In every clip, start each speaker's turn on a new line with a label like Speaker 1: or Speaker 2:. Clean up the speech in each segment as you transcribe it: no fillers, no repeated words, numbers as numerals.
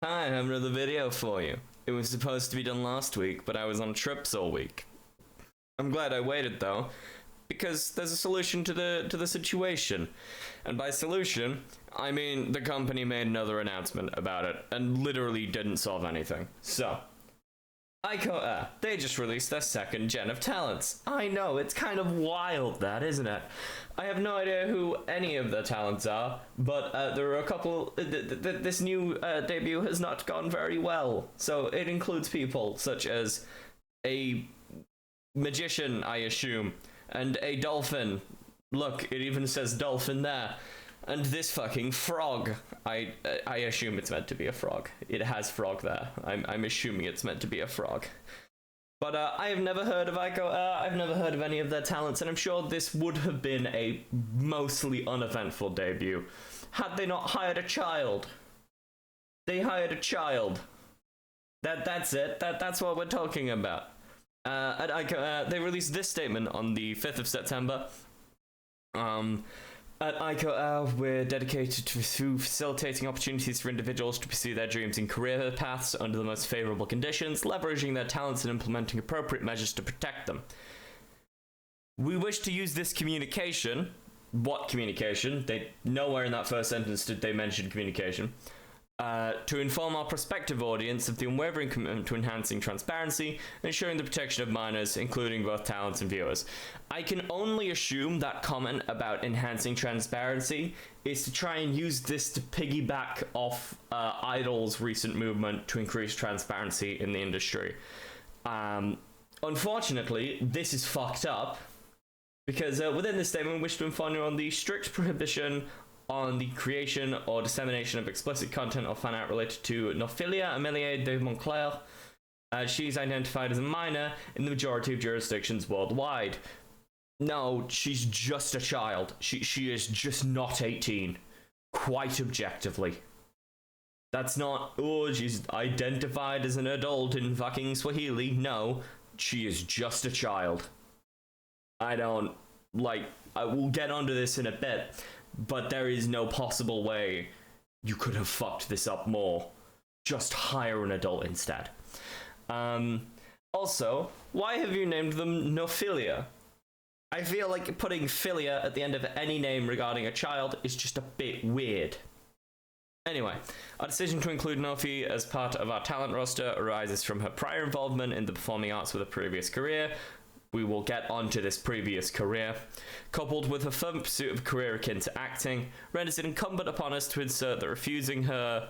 Speaker 1: Hi, I have another video for you. It was supposed to be done last week, but I was on trips all week. I'm glad I waited though, because there's a solution to the situation. And by solution, I mean the company made another announcement about it and literally didn't solve anything. So, they just released their second gen of talents. I know, it's kind of wild that, isn't it? I have no idea who any of the talents are, but there are a couple. This new debut has not gone very well. So it includes people such as a magician, I assume, and a dolphin. Look, it even says dolphin there. And this fucking frog. I assume it's meant to be a frog. It has frog there. I'm assuming it's meant to be a frog. But I have never heard of I've never heard of any of their talents, and I'm sure this would have been a mostly uneventful debut had they not hired a child. They hired a child. That's it. That's what we're talking about. At ICO, they released this statement on the 5th of September. At ICO, we're dedicated to facilitating opportunities for individuals to pursue their dreams and career paths under the most favorable conditions, leveraging their talents and implementing appropriate measures to protect them. We wish to use this communication. What communication? Nowhere in that first sentence did they mention communication. To inform our prospective audience of the unwavering commitment to enhancing transparency and ensuring the protection of minors, including both talents and viewers. I can only assume that comment about enhancing transparency is to try and use this to piggyback off Idol's recent movement to increase transparency in the industry. Unfortunately, this is fucked up because within this statement, we wish to inform you on the strict prohibition on the creation or dissemination of explicit content or fan art related to Nophilia Amelie de Montclair. She's identified as a minor in the majority of jurisdictions worldwide. No, she's just a child. She is just not 18. Quite objectively. That's not, oh, she's identified as an adult in fucking Swahili. No, she is just a child. I will get onto this in a bit. But there is no possible way you could have fucked this up more. Just hire an adult instead. Also, why have you named them Nophilia? I feel like putting philia at the end of any name regarding a child is just a bit weird. Anyway, our decision to include Nofi as part of our talent roster arises from her prior involvement in the performing arts with a previous career. We will get onto this previous career, coupled with her firm pursuit of a career akin to acting, renders it incumbent upon us to insert that refusing her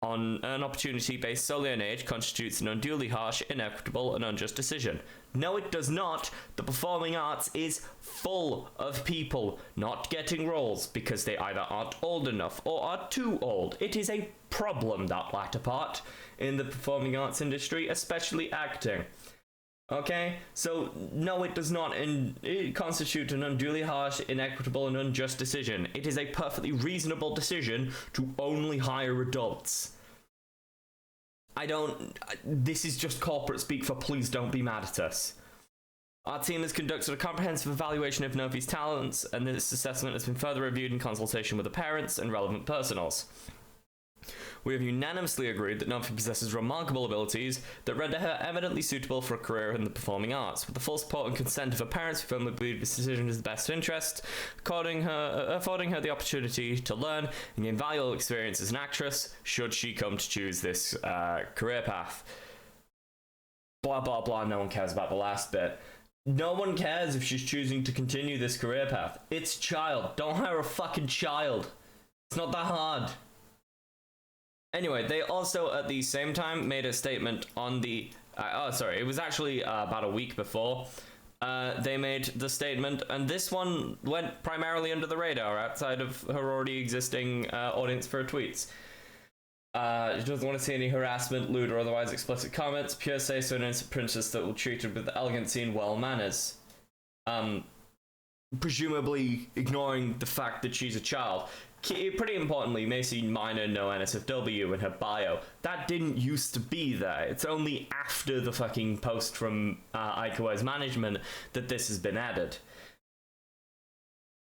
Speaker 1: on an opportunity based solely on age constitutes an unduly harsh, inequitable, and unjust decision. No, it does not. The performing arts is full of people not getting roles because they either aren't old enough or are too old. It is a problem, that latter part, in the performing arts industry, especially acting. Okay, so no, it does not constitute an unduly harsh, inequitable, and unjust decision. It is a perfectly reasonable decision to only hire adults. This is just corporate speak for please don't be mad at us. Our team has conducted a comprehensive evaluation of Nofi's talents, and this assessment has been further reviewed in consultation with the parents and relevant personals. We have unanimously agreed that Nofi possesses remarkable abilities that render her eminently suitable for a career in the performing arts. With the full support and consent of her parents, we firmly believe this decision is in the best interest, affording her the opportunity to learn and gain valuable experience as an actress, should she come to choose this career path. Blah, blah, blah, no one cares about the last bit. No one cares if she's choosing to continue this career path. It's a child. Don't hire a fucking child. It's not that hard. Anyway, they also, at the same time, made a statement on the... it was actually about a week before. They made the statement, and this one went primarily under the radar, outside of her already existing audience for her tweets. She doesn't want to see any harassment, lewd, or otherwise explicit comments. Pure say-so an innocent princess that will treat her with elegancy and well manners. Presumably ignoring the fact that she's a child. Pretty importantly, may see minor, no NSFW in her bio. That didn't used to be there. It's only after the fucking post from Aikawa's management that this has been added.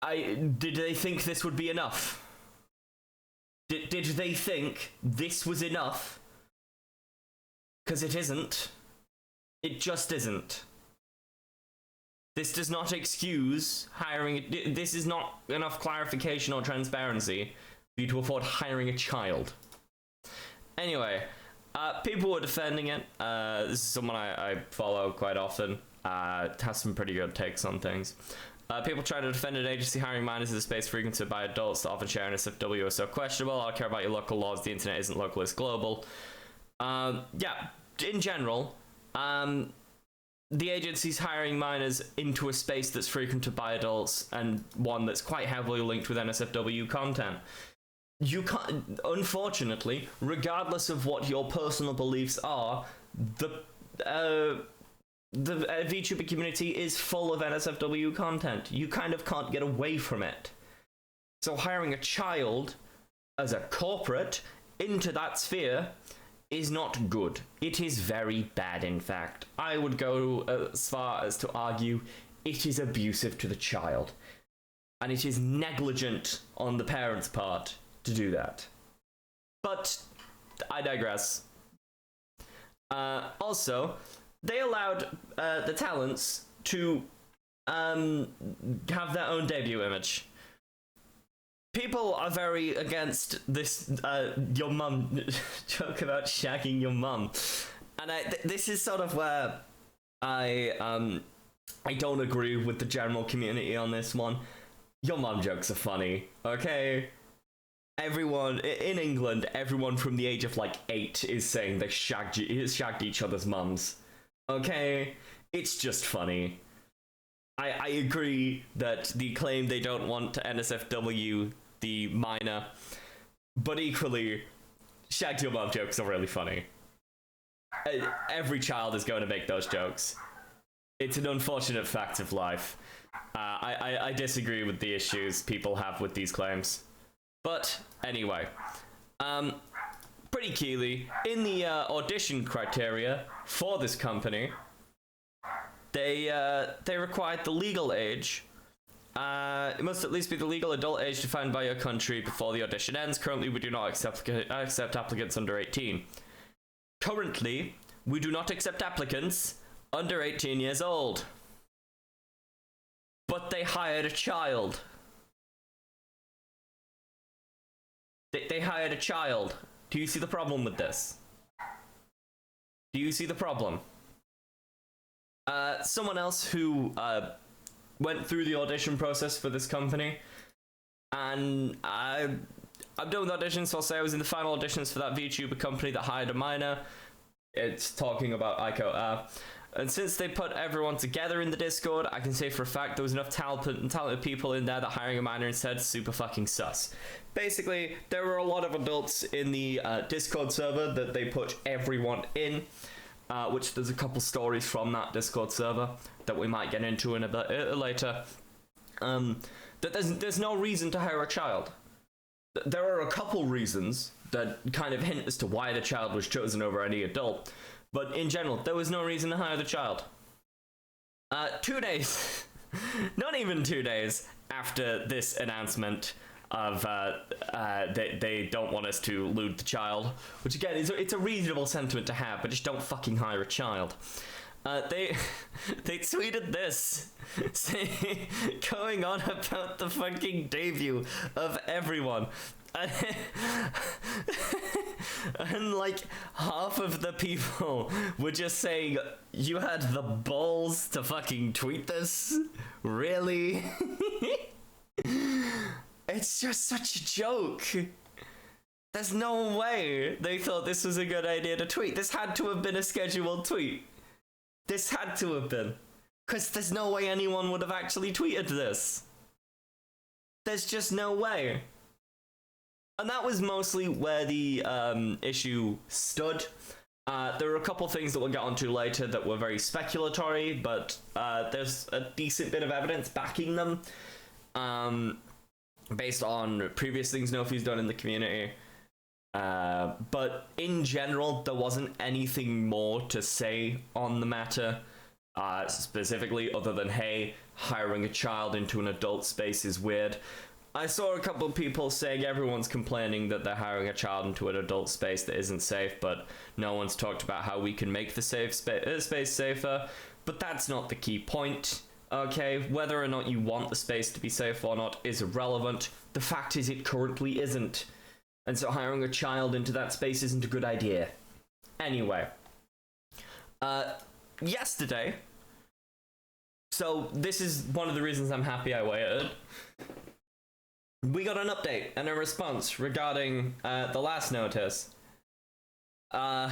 Speaker 1: Did they think this would be enough? Did they think this was enough? Because it isn't. It just isn't. This does not excuse hiring. This is not enough clarification or transparency for you to afford hiring a child. Anyway, people were defending it. This is someone I follow quite often. Has some pretty good takes on things. People trying to defend an agency hiring minors in the space frequented by adults that often share an SFW are so questionable. I don't care about your local laws. The internet isn't local, it's global. Yeah, in general, the agency's hiring minors into a space that's frequented by adults and one that's quite heavily linked with NSFW content. You can't, unfortunately, regardless of what your personal beliefs are, the VTuber community is full of NSFW content. You kind of can't get away from it. So hiring a child as a corporate into that sphere is not good. It is very bad, in fact. I would go as far as to argue it is abusive to the child. And it is negligent on the parent's part to do that. But I digress. Also, they allowed the talents to have their own debut image. People are very against this your mum joke about shagging your mum, and this is sort of where I don't agree with the general community on this one. Your mum jokes are funny, okay? Everyone in England, everyone from the age of like 8 is saying they shagged each other's mums. Okay, it's just funny. I agree that the claim they don't want to NSFW the minor, but equally, shagged your mom jokes are really funny. Every child is going to make those jokes. It's an unfortunate fact of life. I disagree with the issues people have with these claims. But anyway, pretty keyly, in the audition criteria for this company, they required the legal age. It must at least be the legal adult age defined by your country before the audition ends. Currently, we do not accept applicants under 18. Currently, we do not accept applicants under 18 years old. But they hired a child. They hired a child. Do you see the problem with this? Do you see the problem? Someone else who went through the audition process for this company, and I'm done with auditions, so I'll say I was in the final auditions for that VTuber company that hired a minor. It's talking about Ico. And since they put everyone together in the Discord, I can say for a fact there was enough talented people in there that hiring a minor instead is super fucking sus. Basically, there were a lot of adults in the Discord server that they put everyone in, which there's a couple stories from that Discord server that we might get into in a bit later. That there's no reason to hire a child. There are a couple reasons that kind of hint as to why the child was chosen over any adult. But in general, there was no reason to hire the child. 2 days, not even 2 days after this announcement of they don't want us to lewd the child, which again, it's a reasonable sentiment to have, but just don't fucking hire a child. They tweeted this, saying, going on about the fucking debut of everyone. And like half of the people were just saying, you had the balls to fucking tweet this? Really? It's just such a joke. There's no way they thought this was a good idea to tweet. This had to have been a scheduled tweet. This had to have been. Because there's no way anyone would have actually tweeted this. There's just no way. And that was mostly where the issue stood. There were a couple things that we'll get onto later that were very speculatory, but there's a decent bit of evidence backing them, based on previous things Nofi's done in the community. But in general, there wasn't anything more to say on the matter, specifically other than, hey, hiring a child into an adult space is weird. I saw a couple of people saying everyone's complaining that they're hiring a child into an adult space that isn't safe, but no one's talked about how we can make the space safer. But that's not the key point, okay? Whether or not you want the space to be safe or not is irrelevant. The fact is it currently isn't. And so hiring a child into that space isn't a good idea. Anyway. Yesterday, so this is one of the reasons I'm happy I waited, we got an update and a response regarding the last notice. I'd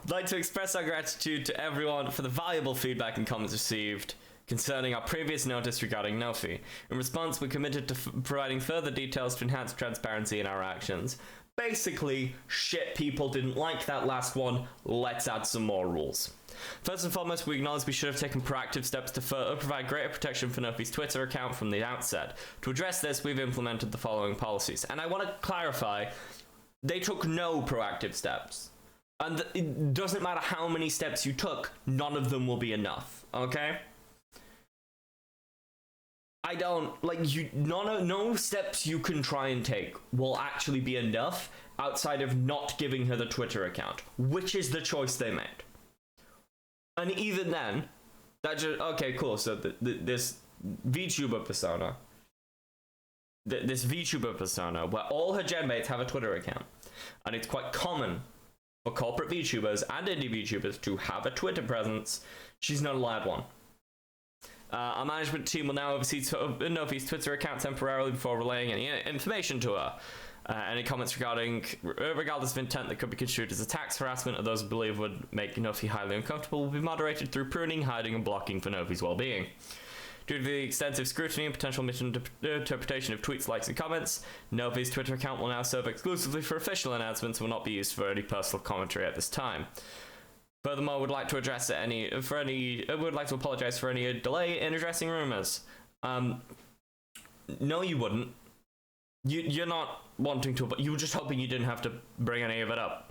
Speaker 1: like to express our gratitude to everyone for the valuable feedback and comments received concerning our previous notice regarding Nofi. In response, we committed to providing further details to enhance transparency in our actions. Basically, shit, people didn't like that last one. Let's add some more rules. First and foremost, we acknowledge we should have taken proactive steps to further provide greater protection for Nofi's Twitter account from the outset. To address this, we've implemented the following policies. And I want to clarify, they took no proactive steps. And it doesn't matter how many steps you took, none of them will be enough, okay? No steps you can try and take will actually be enough outside of not giving her the Twitter account, which is the choice they made. And even then, okay, cool, so this VTuber persona, where all her genmates have a Twitter account, and it's quite common for corporate VTubers and indie VTubers to have a Twitter presence, she's not allowed one. Our management team will now oversee Nofi's Twitter account temporarily before relaying any information to her. Any comments regardless of intent that could be construed as attacks, harassment, or those believed would make Nofi highly uncomfortable will be moderated through pruning, hiding, and blocking for Nofi's well-being. Due to the extensive scrutiny and potential misinterpretation of tweets, likes, and comments, Nofi's Twitter account will now serve exclusively for official announcements and will not be used for any personal commentary at this time. Furthermore, would like to apologize for any delay in addressing rumors. No, you wouldn't. You're not wanting to, but you were just hoping you didn't have to bring any of it up.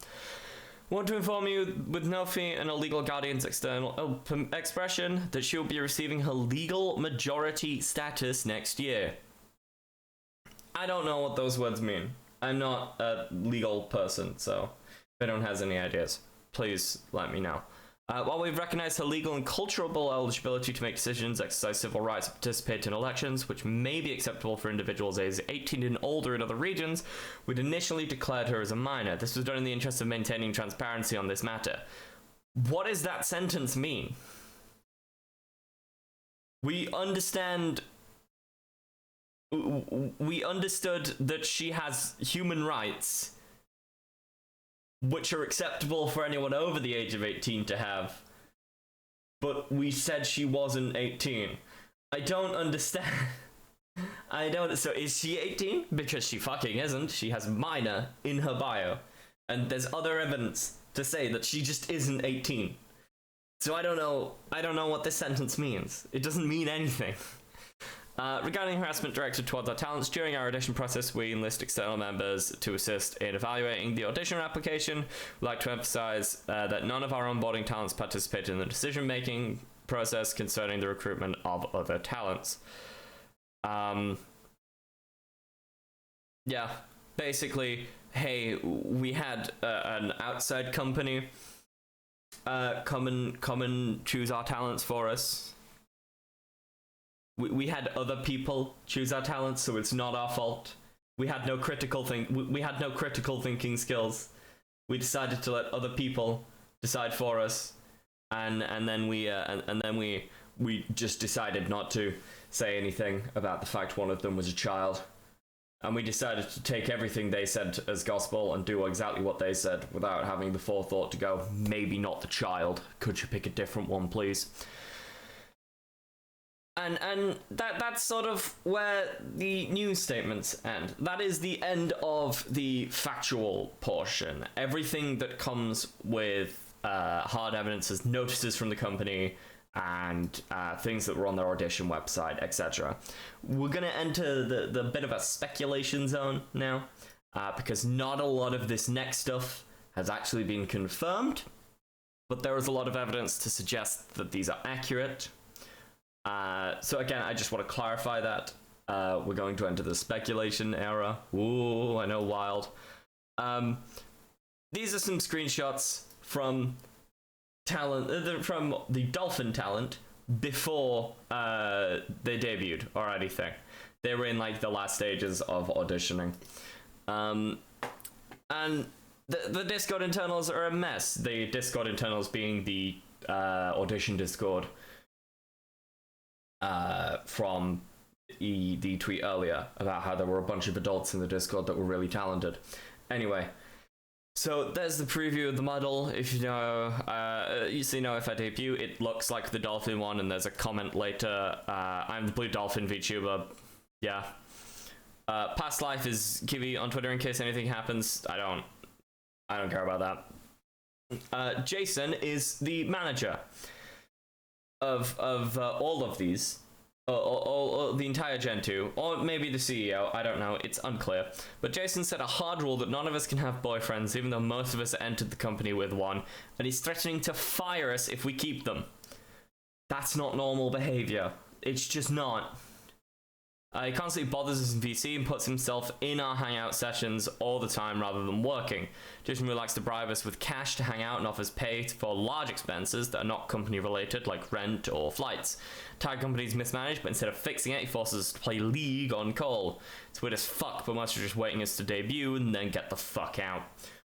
Speaker 1: Want to inform you, with Nofi and a legal guardian's external expression, that she will be receiving her legal majority status next year. I don't know what those words mean. I'm not a legal person, so if anyone has any ideas, please let me know. While we've recognized her legal and cultural eligibility to make decisions, exercise civil rights, and participate in elections, which may be acceptable for individuals aged 18 and older in other regions, we'd initially declared her as a minor. This was done in the interest of maintaining transparency on this matter. What does that sentence mean? We understood that she has human rights, which are acceptable for anyone over the age of 18 to have, but we said she wasn't 18. I don't understand. So is she 18? Because she fucking isn't. She has minor in her bio, and there's other evidence to say that she just isn't 18. So I don't know what this sentence means. It doesn't mean anything. Regarding harassment directed towards our talents, during our audition process, we enlist external members to assist in evaluating the audition application. We'd like to emphasize that none of our onboarding talents participate in the decision-making process concerning the recruitment of other talents. Yeah, basically, hey, we had an outside company come and choose our talents for us. We had other people choose our talents, so it's not our fault. We had no critical thinking skills. We decided to let other people decide for us, and then we just decided not to say anything about the fact one of them was a child, and we decided to take everything they said as gospel and do exactly what they said without having the forethought to go, maybe not the child. Could you pick a different one, please? And that's sort of where the news statements end. That is the end of the factual portion. Everything that comes with hard evidence as notices from the company and things that were on their audition website, etc. We're going to enter the bit of a speculation zone now, because not a lot of this next stuff has actually been confirmed, but there is a lot of evidence to suggest that these are accurate. So again, I just want to clarify that we're going to enter the speculation era. Ooh, I know, wild. These are some screenshots from talent, from the Dolphin talent before they debuted or anything. They were in like the last stages of auditioning, and the Discord internals are a mess. The Discord internals being the audition Discord from the tweet earlier about how there were a bunch of adults in the Discord that were really talented. Anyway, so there's the preview of the model. If you know, if I debut, it looks like the Dolphin one, and there's a comment later. I'm the Blue Dolphin VTuber. Yeah. Past life is Kiwi on Twitter in case anything happens. I don't care about that. Jason is the manager of all of these. Or the entire Gen 2, or maybe the CEO, I don't know, it's unclear. But Jason set a hard rule that none of us can have boyfriends, even though most of us entered the company with one, and he's threatening to fire us if we keep them. That's not normal behavior. It's just not. He constantly bothers us in VC and puts himself in our hangout sessions all the time rather than working. Jason really likes to bribe us with cash to hang out and offers pay for large expenses that are not company related, like rent or flights. Tag companies mismanaged, but instead of fixing it, he forces us to play League on call. It's weird as fuck, but most are just waiting us to debut and then get the fuck out.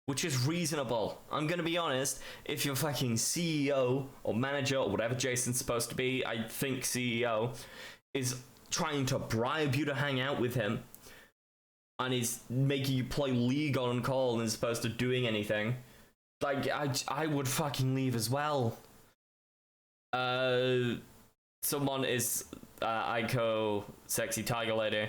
Speaker 1: Which is reasonable. I'm gonna be honest, if you're fucking CEO or manager or whatever Jason's supposed to be, I think CEO, is trying to bribe you to hang out with him and is making you play League on call and is supposed to doing anything, like, I would fucking leave as well. Someone is Aiko, sexy tiger lady.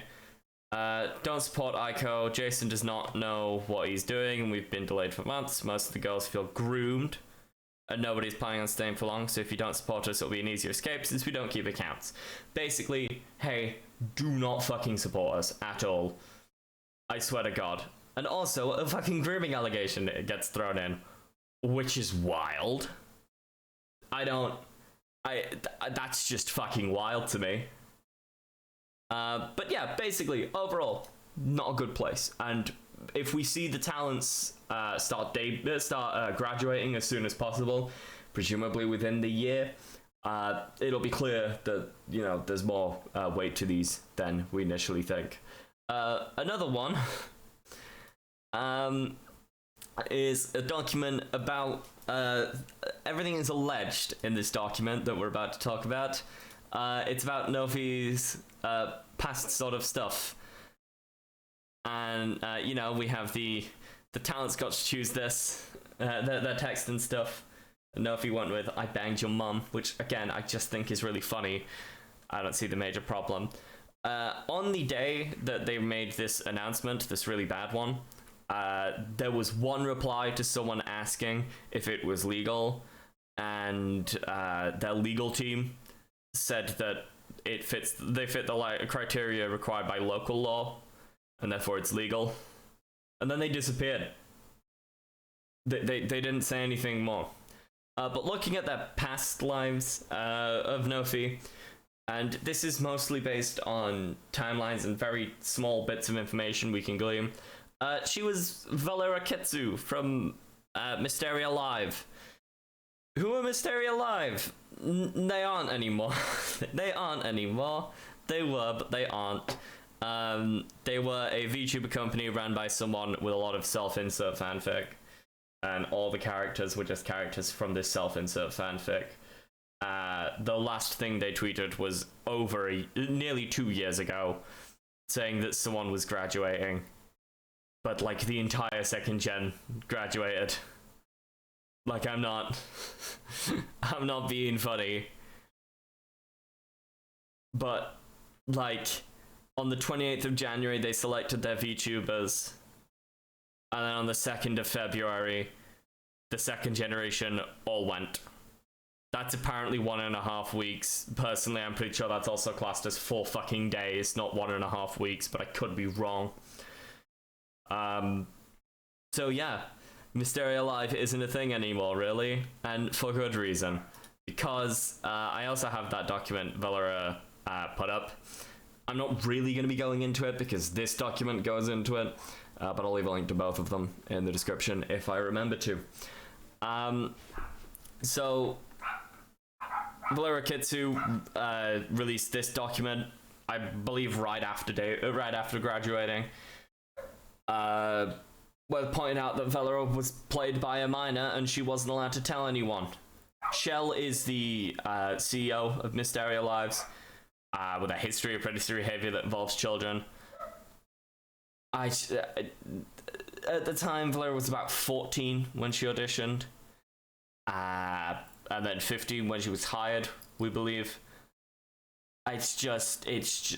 Speaker 1: Don't support Aiko. Jason does not know what he's doing, and we've been delayed for months. Most of the girls feel groomed, and nobody's planning on staying for long, so if you don't support us, it'll be an easier escape since we don't keep accounts. Basically, hey, do not fucking support us at all. I swear to God. And also, a fucking grooming allegation gets thrown in, which is wild. That's just fucking wild to me. But yeah, basically, overall, not a good place. And if we see the talents start graduating as soon as possible, presumably within the year, it'll be clear that, you know, there's more weight to these than we initially think. Another one is a document about everything is alleged in this document that we're about to talk about. It's about Nofi's past sort of stuff. And, you know, we have the talents got to choose this, their text and stuff. Nofi went with, I banged your mum, which, again, I just think is really funny. I don't see the major problem. On the day that they made this announcement, this really bad one, there was one reply to someone asking if it was legal, and their legal team said that they fit the criteria required by local law, and therefore it's legal. And then they disappeared. They didn't say anything more. But looking at their past lives of Nofi, and this is mostly based on timelines and very small bits of information we can glean. She was Valera Kitsu from Mysteria Live. Who are Mysteria Live? They aren't anymore. They aren't anymore. They were, but they aren't. They were a VTuber company run by someone with a lot of self-insert fanfic. And all the characters were just characters from this self-insert fanfic. The last thing they tweeted was nearly 2 years ago, saying that someone was graduating. But, like, the entire second gen graduated. Like, I'm not being funny. But, like, on the 28th of January, they selected their VTubers. And then on the 2nd of February, the second generation all went. That's apparently 1.5 weeks. Personally, I'm pretty sure that's also classed as 4 fucking days, not 1.5 weeks, but I could be wrong. So yeah, Mysteria Live isn't a thing anymore, really, and for good reason. because I also have that document Valera put up. I'm not really going to be going into it because this document goes into it, but I'll leave a link to both of them in the description if I remember to. So Valera Kitsu released this document, I believe, right after graduating. Well, pointing out that Valera was played by a minor and she wasn't allowed to tell anyone. Shell is the CEO of Mysteria Lives, with a history of predatory behavior that involves children. At the time, Valera was about 14 when she auditioned, and then 15 when she was hired, we believe. It's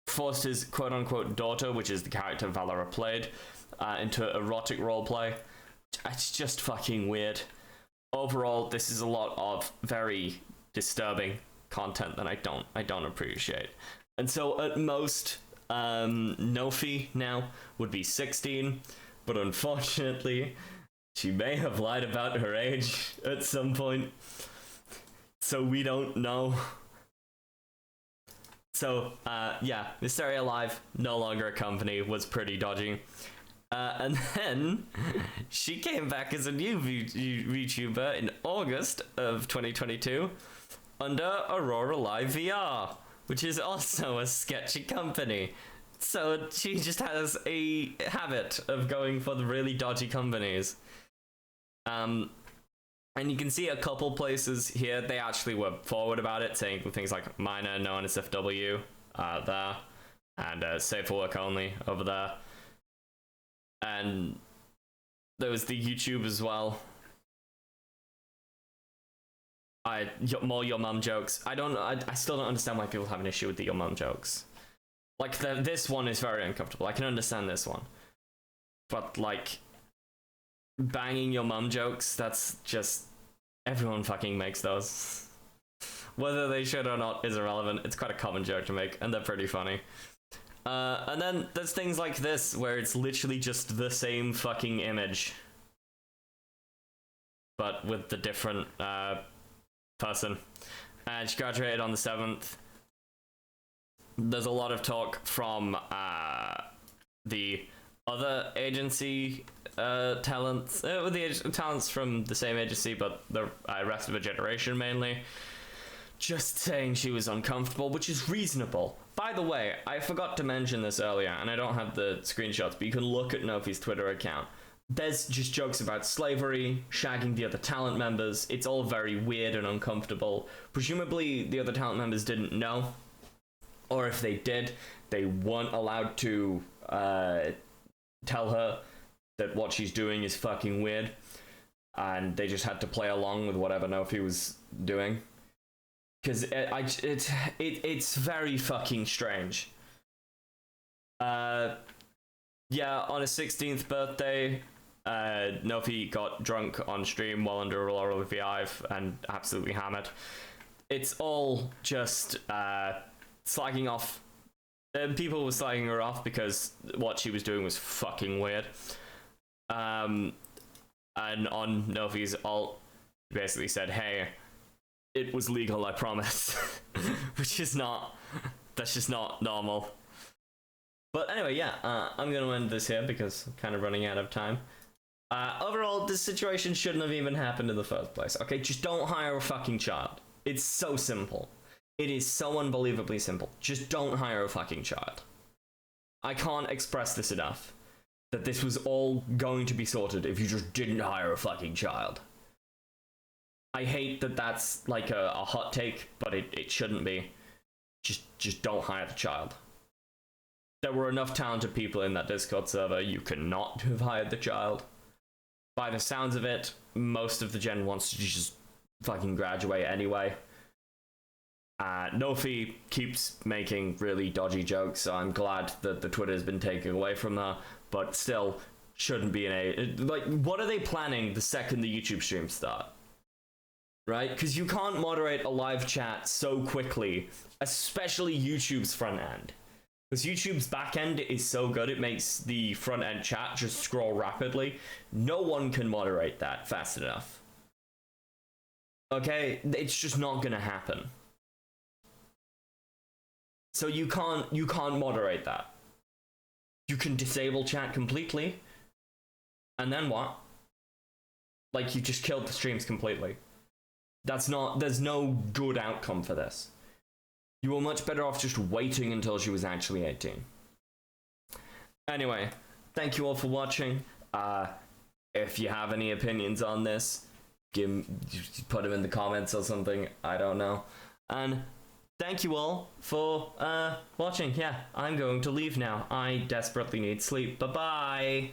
Speaker 1: Forster's quote-unquote daughter, which is the character Valera played, into erotic roleplay. It's just fucking weird. Overall, this is a lot of very disturbing content that I don't appreciate. And so at most, Nofi now would be 16, but unfortunately, she may have lied about her age at some point, so we don't know. So, yeah, Mysteria Live, no longer a company, was pretty dodgy. And then she came back as a new VTuber in August of 2022 under Aurora Live VR, which is also a sketchy company. So she just has a habit of going for the really dodgy companies. And you can see a couple places here, they actually were forward about it, saying things like minor, known as FW, there, and safe for work only over there. And there was the YouTube as well. More your mum jokes. I still don't understand why people have an issue with the your mum jokes. Like, this one is very uncomfortable. I can understand this one. But, like, banging your mum jokes, that's just... Everyone fucking makes those. Whether they should or not is irrelevant. It's quite a common joke to make, and they're pretty funny. And then there's things like this, where it's literally just the same fucking image, but with the different person. And she graduated on the 7th. There's a lot of talk from the other agency talents, the talents from the same agency, but the rest of a generation mainly, just saying she was uncomfortable, which is reasonable. By the way, I forgot to mention this earlier, and I don't have the screenshots, but you can look at Nofi's Twitter account. There's just jokes about slavery, shagging the other talent members. It's all very weird and uncomfortable. Presumably, the other talent members didn't know, or if they did, they weren't allowed to tell her that what she's doing is fucking weird, and they just had to play along with whatever Nofi was doing. Because it's very fucking strange. Yeah, on his 16th birthday, Nofi got drunk on stream while under Aurora VR and absolutely hammered. It's all just slagging off. People were slagging her off because what she was doing was fucking weird. And on Nofi's alt, basically said, hey, it was legal, I promise. Which is not, that's just not normal. But anyway, yeah, I'm going to end this here because I'm kind of running out of time. Overall, this situation shouldn't have even happened in the first place. Okay, just don't hire a fucking child. It's so simple. It is so unbelievably simple. Just don't hire a fucking child. I can't express this enough. That this was all going to be sorted if you just didn't hire a fucking child. I hate that that's like a hot take, but it shouldn't be. Just don't hire the child. There were enough talented people in that Discord server, you cannot have hired the child. By the sounds of it, most of the gen wants to just fucking graduate anyway. Nofi keeps making really dodgy jokes, so I'm glad that the Twitter has been taken away from her, but still shouldn't be like, what are they planning the second the YouTube streams start? Right? Because you can't moderate a live chat so quickly, especially YouTube's front end. Because YouTube's back end is so good, it makes the front end chat just scroll rapidly. No one can moderate that fast enough. Okay, it's just not gonna happen. So you can't moderate that. You can disable chat completely, and then what? Like, you just killed the streams completely. There's no good outcome for this. You were much better off just waiting until she was actually 18. Anyway, thank you all for watching. If you have any opinions on this, put them in the comments or something. I don't know. And thank you all for watching. Yeah, I'm going to leave now. I desperately need sleep. Bye-bye.